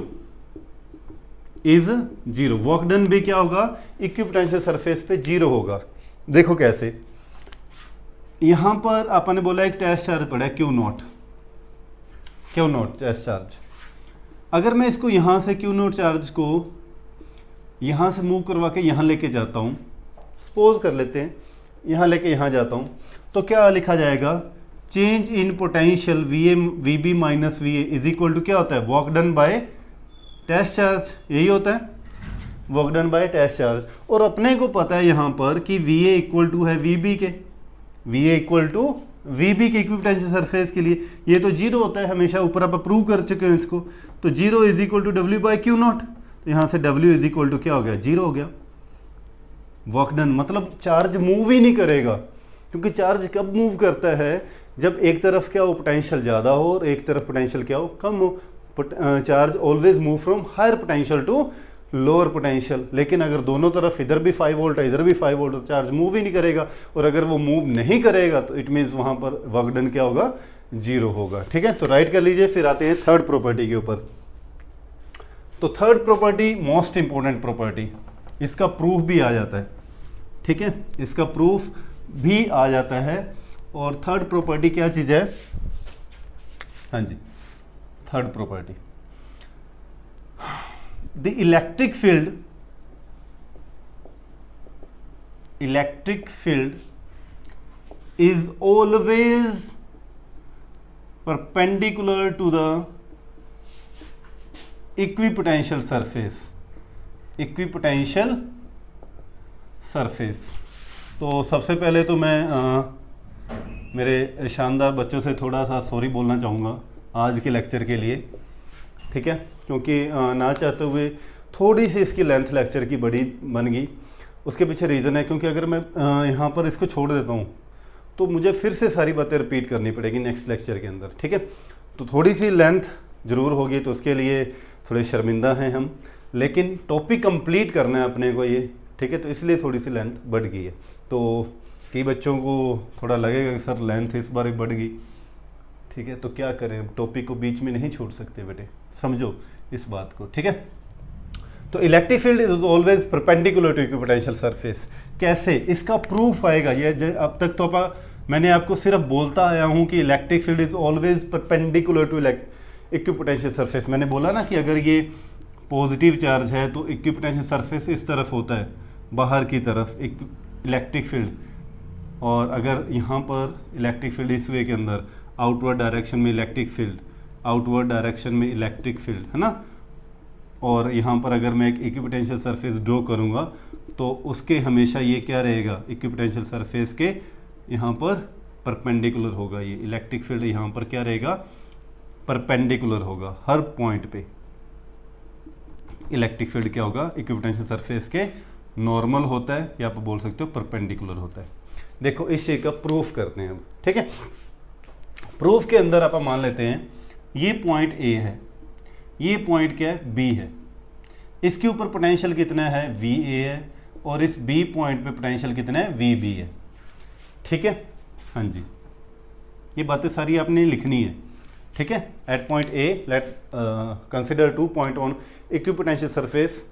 Work done भी क्या होगा? इक्विपोटेंशियल सरफेस पे 0 होगा। देखो कैसे, यहां पर आपने बोला एक टेस्ट चार्ज पड़ा है क्यू नॉट टेस्ट चार्ज। अगर मैं इसको यहां से क्यू नॉट चार्ज को यहां से मूव करवा के यहां लेके जाता हूं, सपोज कर लेते हैं यहाँ लेके यहाँ जाता हूँ, तो क्या लिखा जाएगा? Change in potential V B minus V A is equal to क्या होता है? Work done by test charge. यही होता है, work done by test charge. और अपने को पता है यहाँ पर कि वी ए इक्वल टू है वी बी के, इक्विपोटेंशियल सरफेस के लिए ये तो 0 होता है हमेशा, ऊपर आप प्रूव कर चुके हैं इसको। तो 0 is equal to W by q naught, तो यहाँ से W इज इक्वल टू क्या हो गया? 0 हो गया। वर्क डन मतलब चार्ज मूव ही नहीं करेगा, क्योंकि चार्ज कब मूव करता है? जब एक तरफ क्या हो पोटेंशियल ज़्यादा हो और एक तरफ पोटेंशियल क्या हो कम हो। Charge always move from higher potential to lower potential. लेकिन अगर दोनों तरफ इधर भी 5 वोल्ट है इधर भी 5 वोल्ट, तो चार्ज मूव ही नहीं करेगा। और अगर वो मूव नहीं करेगा तो इट मीन्स वहाँ पर वर्क डन क्या होगा? 0 होगा। ठीक है, तो राइट कर लीजिए। फिर आते हैं थर्ड प्रॉपर्टी के ऊपर। तो third property most important property, इसका प्रूफ भी आ जाता है। ठीक है, इसका प्रूफ भी आ जाता है। और थर्ड प्रॉपर्टी क्या चीज़ है? हाँ जी, third property, the electric field is always perpendicular to the equipotential surface. तो सबसे पहले तो मैं मेरे शानदार बच्चों से थोड़ा सा सॉरी बोलना चाहूँगा आज के लेक्चर के लिए। ठीक है, क्योंकि ना चाहते हुए थोड़ी सी इसकी लेंथ लेक्चर की बड़ी बन गई। उसके पीछे रीज़न है, क्योंकि अगर मैं यहाँ पर इसको छोड़ देता हूँ तो मुझे फिर से सारी बातें रिपीट करनी पड़ेगी नेक्स्ट लेक्चर के अंदर। ठीक है, तो थोड़ी सी लेंथ ज़रूर होगी, तो उसके लिए थोड़े शर्मिंदा हैं हम, लेकिन टॉपिक कंप्लीट करना है अपने को ये, ठीक है, तो इसलिए थोड़ी सी लेंथ बढ़ गई है। तो कई बच्चों को थोड़ा लगेगा कि सर लेंथ इस बार बढ़ गई, ठीक है, तो क्या करें, टॉपिक को बीच में नहीं छोड़ सकते बेटे, समझो इस बात को, ठीक है। तो electric field is always perpendicular to equipotential surface. कैसे, इसका प्रूफ आएगा, ये अब तक तो मैंने आपको सिर्फ बोलता आया हूँ कि electric field is always perpendicular to equipotential surface. मैंने बोला ना कि अगर ये पॉजिटिव चार्ज है तो इक्विपोटेंशियल सरफेस इस तरफ होता है, बाहर की तरफ इलेक्ट्रिक फील्ड, और अगर यहाँ पर इलेक्ट्रिक फील्ड इस वे के अंदर, आउटवर्ड डायरेक्शन में इलेक्ट्रिक फील्ड, आउटवर्ड डायरेक्शन में इलेक्ट्रिक फील्ड, है ना। और यहाँ पर अगर मैं एक इक्विपोटेंशियल सरफेस ड्रॉ करूँगा तो उसके हमेशा ये क्या रहेगा, इक्विपोटेंशियल सरफेस के यहाँ पर परपेंडिकुलर होगा, ये इलेक्ट्रिक फील्ड यहाँ पर क्या रहेगा, परपेंडिकुलर होगा, हर पॉइंट पे इलेक्ट्रिक फील्ड क्या होगा, इक्विपोटेंशियल सरफेस के नॉर्मल होता है, या आप बोल सकते हो परपेंडिकुलर होता है। देखो इस चीज़ का प्रूफ करते हैं अब, ठीक है। प्रूफ के अंदर आप मान लेते हैं ये पॉइंट ए है, ये पॉइंट क्या है, बी है, इसके ऊपर पोटेंशियल कितना है, वी ए है, और इस बी पॉइंट पे पोटेंशियल कितना है, वी बी है, ठीक है। हाँ जी, ये बातें सारी आपने लिखनी है, ठीक है। At point A let consider 2 point on equipotential surface,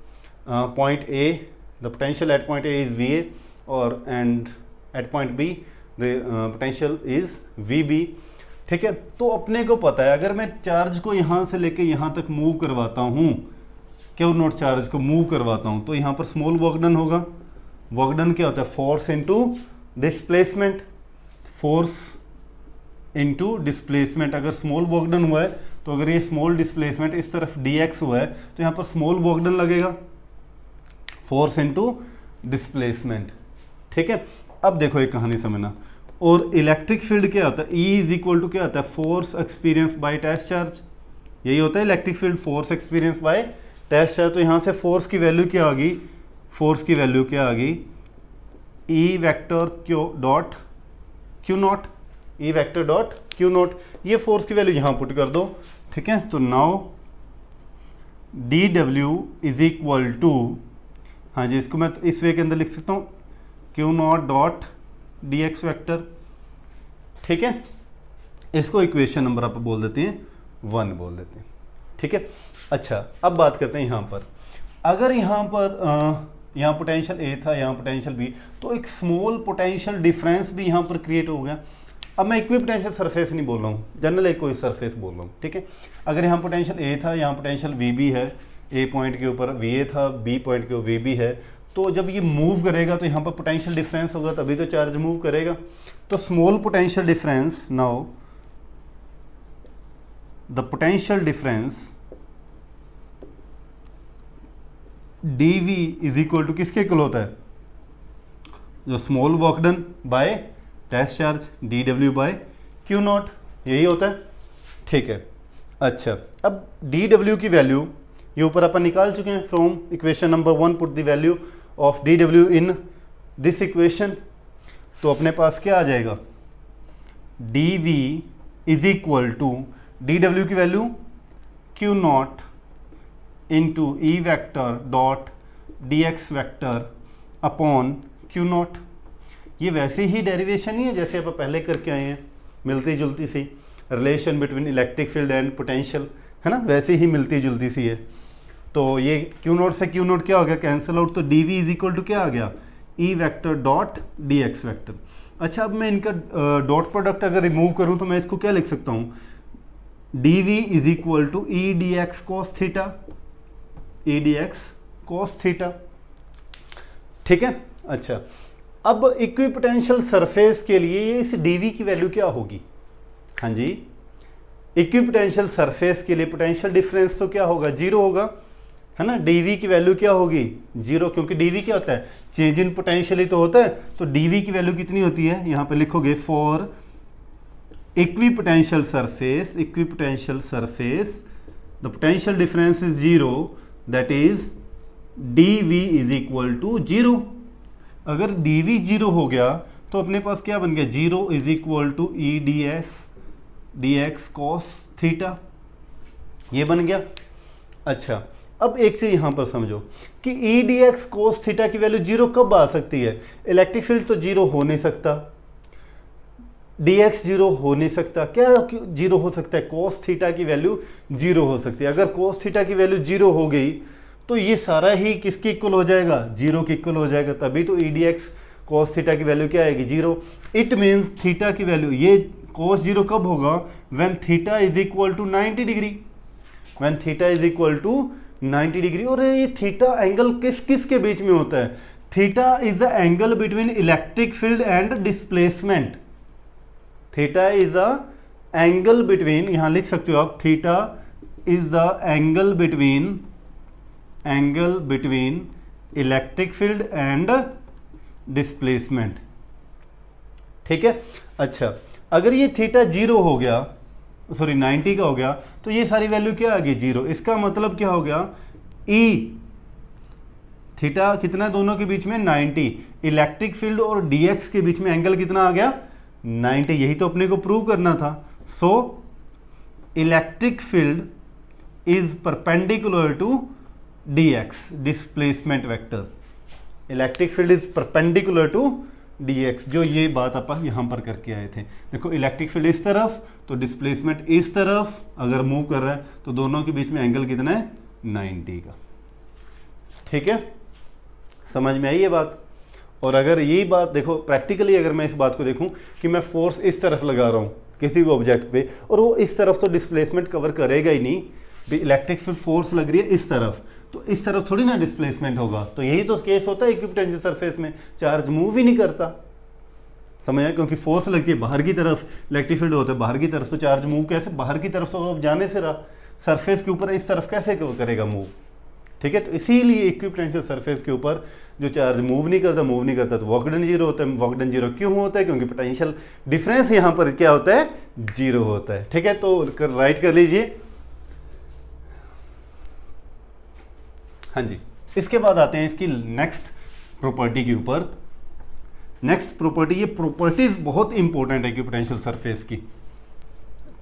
point A the potential at point A is V A, और and at point B the potential is V B, ठीक है। तो अपने को पता है अगर मैं चार्ज को यहाँ से लेके यहाँ तक मूव करवाता हूँ, क्यू नॉट चार्ज को मूव करवाता हूँ, तो यहाँ पर स्मॉल वर्क डन होगा। वर्क डन क्या होता है, force into displacement, force into displacement. अगर स्मॉल वर्क डन हुआ है तो अगर ये स्मॉल डिस्प्लेसमेंट इस तरफ dx हुआ है तो यहाँ पर स्मॉल वर्क डन लगेगा, फोर्स इनटू डिस्प्लेसमेंट, ठीक है। अब देखो एक कहानी समझना, और इलेक्ट्रिक फील्ड क्या होता है, E इज इक्वल टू क्या होता है, force experience by test charge, यही होता है electric field, force experience by test charge. तो यहाँ से फोर्स की वैल्यू क्या आ गई, फोर्स की वैल्यू क्या आ गई, E vector q dot q naught, E vector dot q naught, ये फोर्स की वैल्यू यहाँ पुट कर दो, ठीक है। तो now dW is equal to, हाँ जी, इसको मैं इस वे के अंदर लिख सकता हूँ, Q not dot dx vector, ठीक है। इसको इक्वेशन नंबर आप बोल देते हैं 1 बोल देते हैं, ठीक है। अच्छा, अब बात करते हैं यहाँ पर, अगर यहाँ पर यहाँ पोटेंशियल ए था, यहाँ पोटेंशियल बी, तो एक स्मॉल पोटेंशियल डिफरेंस भी यहाँ पर क्रिएट हो गया। अब मैं इक्विपोटेंशियल सरफेस नहीं बोल रहा हूँ, जनरल एक कोई सरफेस बोल रहा हूँ, ठीक है। अगर यहाँ पोटेंशियल ए था, यहाँ पोटेंशियल वी बी है, ए पॉइंट के ऊपर वी ए था, बी पॉइंट के ऊपर वी बी है, तो जब ये मूव करेगा तो यहाँ पर पोटेंशियल डिफरेंस होगा, तभी तो चार्ज मूव करेगा। तो small potential difference, now the potential difference dV is equal to किसके इक्वल होता है, जो small work done by test charge, dW by q naught, यही होता है, ठीक है। अच्छा, अब dW की वैल्यू ये ऊपर अपन निकाल चुके हैं from equation number 1, put the value of dW in this equation, तो अपने पास क्या आ जाएगा, dV is equal to dW की value q naught into E vector dot dx vector upon q naught. ये वैसे ही डेरिवेशन ही है जैसे आप पहले करके आए हैं, मिलती जुलती सी relation between electric field and potential, है ना, वैसे ही मिलती जुलती सी है। तो ये क्यू नॉट से क्यू नॉट क्या हो गया, कैंसिल आउट, तो dV इज इक्वल टू क्या आ गया, E vector dot dx vector. अच्छा, अब मैं इनका डॉट प्रोडक्ट अगर रिमूव करूँ तो मैं इसको क्या लिख सकता हूँ, dV is equal to E dx cos theta, E dx cos theta, ठीक है। अच्छा, अब इक्विपोटेंशियल सरफेस के लिए इस dV की वैल्यू क्या होगी, हाँ जी, इक्विपोटेंशियल सरफेस के लिए पोटेंशियल डिफरेंस तो क्या होगा, 0 होगा, है ना। dV की वैल्यू क्या होगी, 0, क्योंकि dV क्या होता है, चेंज इन पोटेंशियल ही तो होता है। तो dV की वैल्यू कितनी होती है, यहाँ पे लिखोगे for equipotential surface, equipotential surface the potential difference is 0, that is dV is equal to 0। अगर dV 0 हो गया तो अपने पास क्या बन गया, 0 is equal to E dx cos theta, ये बन गया। अच्छा, अब एक चीज यहां पर समझो कि ई डी एक्स कोस थीटा की वैल्यू जीरो कब आ सकती है? इलेक्ट्रिक फील्ड तो जीरो हो नहीं सकता, डी एक्स जीरो हो नहीं सकता। क्या जीरो हो सकता है? कोस थीटा की वैल्यू जीरो हो सकती है। अगर कोस थीटा की वैल्यू जीरो हो गई तो ये सारा ही किसके इक्वल हो जाएगा? जीरो के इक्वल हो जाएगा। तभी तो E D X cos theta की वैल्यू क्या आएगी? जीरो। इट मीन्स थीटा की वैल्यू, ये कोस जीरो कब होगा? When theta is equal to 90 degree. When theta is equal to 90 degree. और ये थीटा एंगल किस किस के बीच में होता है? Theta is the angle between electric field and displacement. Theta is the angle between, यहां लिख सकते हो आप, theta is the angle between electric field and displacement. ठीक है। अच्छा, अगर ये थीटा जीरो हो गया, सॉरी 90 का हो गया, तो ये सारी वैल्यू क्या आ गई? जीरो। इसका मतलब क्या हो गया? ई थीटा कितना दोनों के बीच में? 90। इलेक्ट्रिक फील्ड और डीएक्स के बीच में एंगल कितना आ गया? 90। यही तो अपने को प्रूव करना था। So electric field is perpendicular to DX, displacement vector. Electric field is perpendicular to dx, जो ये बात अपन यहाँ पर करके आए थे। देखो, इलेक्ट्रिक फील्ड इस तरफ तो डिस्प्लेसमेंट इस तरफ अगर मूव कर रहा है तो दोनों के बीच में एंगल कितना है? 90 का। ठीक है, समझ में आई ये बात? और अगर यही बात देखो प्रैक्टिकली, अगर मैं इस बात को देखूं कि मैं फोर्स इस तरफ लगा रहा हूं किसी भी ऑब्जेक्ट पे और वो इस तरफ, तो डिस्प्लेसमेंट कवर करेगा ही नहीं। इलेक्ट्रिक फील्ड फोर्स लग रही है इस तरफ, तो इस तरफ थोड़ी ना डिस्प्लेसमेंट होगा। तो यही तो केस होता है इक्विपोटेंशियल सरफेस में, चार्ज मूव ही नहीं करता। समझ आया? क्योंकि फोर्स लगती है बाहर की तरफ, इलेक्ट्रिक फील्ड होता है बाहर की तरफ, तो चार्ज मूव कैसे? बाहर की तरफ तो अब जाने से रहा, सरफेस के ऊपर इस तरफ कैसे करेगा मूव? ठीक है, तो इसीलिए इक्विपोटेंशियल सरफेस के ऊपर जो चार्ज मूव नहीं करता तो वर्क डन जीरो होता है। वर्क डन जीरो क्यों होता है? क्योंकि पोटेंशियल डिफरेंस यहाँ पर क्या होता है? जीरो होता है। ठीक है, तो राइट कर लीजिए। हाँ जी, इसके बाद आते हैं इसकी नेक्स्ट प्रॉपर्टी के ऊपर। नेक्स्ट प्रॉपर्टी, ये प्रॉपर्टीज बहुत इंपॉर्टेंट है इक्विपोटेंशियल सरफेस की।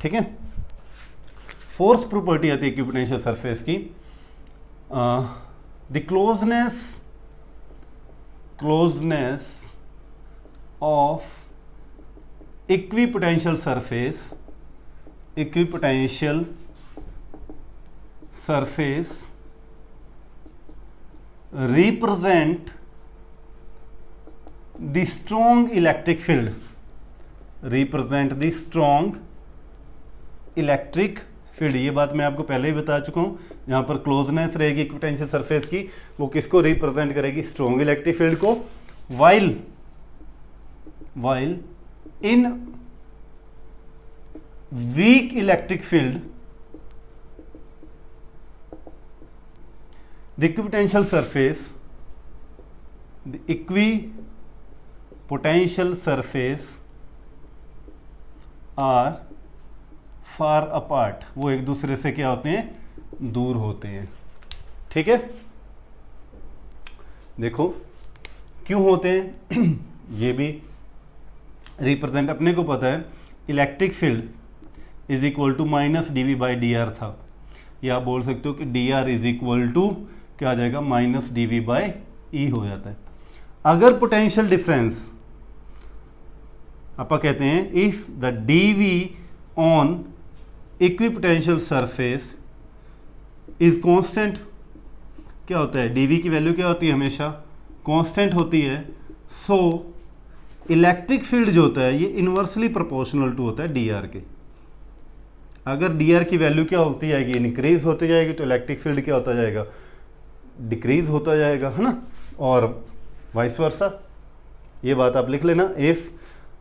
ठीक है, फोर्थ प्रॉपर्टी आती है इक्विपोटेंशियल सरफेस की, the closeness of equipotential surface represent the strong electric field, ये बात मैं आपको पहले ही बता चुका हूं। यहां पर क्लोजनेस रहेगी इक्विपोटेंशियल सरफेस की, वो किसको रिप्रेजेंट करेगी? स्ट्रॉन्ग इलेक्ट्रिक फील्ड को। while in weak electric field, the equipotential surface are far apart, वो एक दूसरे से क्या होते हैं? दूर होते हैं। ठीक है, देखो क्यों होते हैं ये भी रिप्रेजेंट अपने को पता है। Electric field is equal to minus dV by dr था, या आप बोल सकते हो कि dr इज इक्वल टू क्या आ जाएगा? माइनस dV बाई ई हो जाता है। अगर पोटेंशियल डिफरेंस आप कहते हैं if the dV on equipotential surface is constant, क्या होता है? dV की वैल्यू क्या होती है? हमेशा कांस्टेंट होती है। सो इलेक्ट्रिक फील्ड जो होता है ये इनवर्सली प्रोपोर्शनल टू होता है dr के। अगर dr की वैल्यू क्या होती जाएगी? इंक्रीज होती जाएगी, तो इलेक्ट्रिक फील्ड क्या होता जाएगा? डिक्रीज होता जाएगा, है ना? और वाइस वर्सा, ये बात आप लिख लेना। If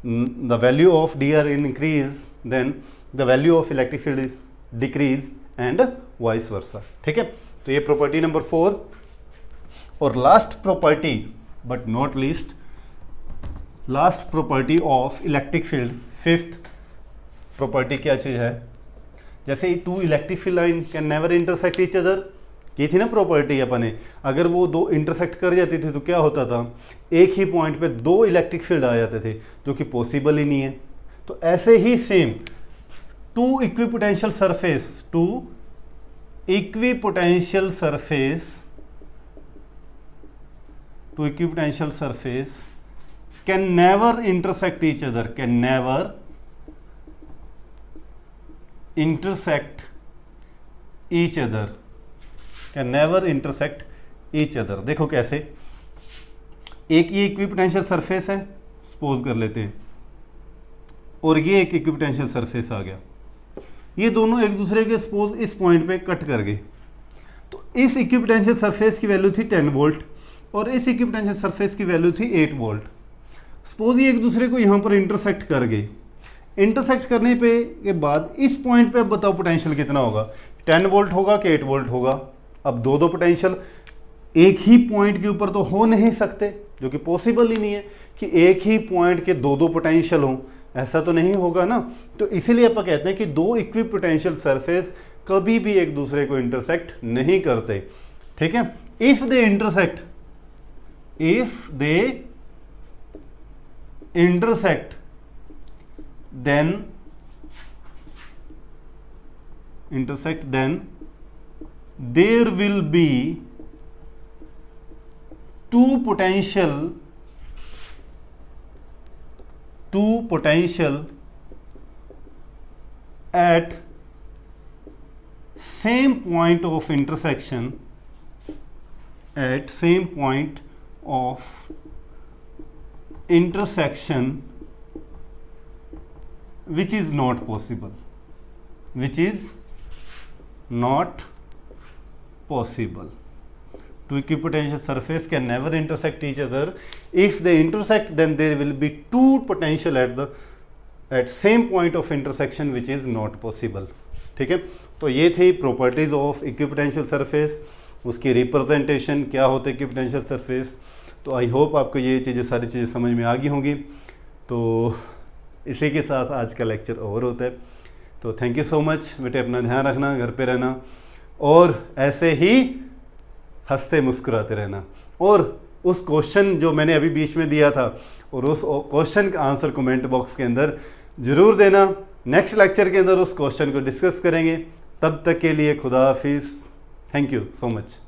the value of dr increase then the value of electric field is decrease and vice versa. ठीक है, तो ये प्रॉपर्टी नंबर 4। और last property but not least, last property of electric field, fifth property क्या चीज है? जैसे two electric field line can never intersect each other, ये थी ना प्रॉपर्टी अपने। अगर वो दो इंटरसेक्ट कर जाती थी तो क्या होता था? एक ही पॉइंट पे दो इलेक्ट्रिक फील्ड आ जाते थे, जो कि पॉसिबल ही नहीं है। तो ऐसे ही same to equipotential equipotential surface can never intersect each other, देखो कैसे, एक ये इक्विपोटेंशियल सरफेस है, सपोज कर लेते हैं, और ये एक इक्विपोटेंशियल सरफेस आ गया, ये दोनों एक दूसरे के सपोज इस पॉइंट पे कट कर गए, तो इस इक्विपोटेंशियल सरफेस की वैल्यू थी 10 वोल्ट और इस इक्विपोटेंशियल सरफेस की वैल्यू थी 8 वोल्ट। सपोज ये एक दूसरे को यहाँ पर इंटरसेक्ट कर गए, इंटरसेक्ट करने पे के बाद इस पॉइंट पे अब बताओ पोटेंशियल कितना होगा, 10 वोल्ट होगा कि 8 वोल्ट होगा। अब दो पोटेंशियल एक ही पॉइंट के ऊपर तो हो नहीं सकते, जो कि पॉसिबल ही नहीं है कि एक ही पॉइंट के दो पोटेंशियल हों, ऐसा तो नहीं होगा ना। तो इसीलिए आप कहते हैं कि दो इक्विपोटेंशियल सरफेस कभी भी एक दूसरे को इंटरसेक्ट नहीं करते, ठीक है। If they intersect then there will be two potential at same point of intersection, which is not possible. Two equipotential surface can never intersect each other. If they intersect, then there will be two potential at same point of intersection, which is not possible. ठीक है, तो ये थी properties of equipotential surface, उसकी representation क्या होता है equipotential surface. तो आई होप आपको ये चीज़ें सारी चीज़ें समझ में आ गई होंगी। तो इसी के साथ आज का लेक्चर ओवर होता है। तो थैंक यू सो मच बेटे, अपना ध्यान रखना, घर पे रहना और ऐसे ही हंसते मुस्कुराते रहना। और उस क्वेश्चन जो मैंने अभी बीच में दिया था और उस क्वेश्चन का आंसर कमेंट बॉक्स के अंदर ज़रूर देना। नेक्स्ट लेक्चर के अंदर उस क्वेश्चन को डिस्कस करेंगे। तब तक के लिए खुदा हाफिज़। Thank you so much.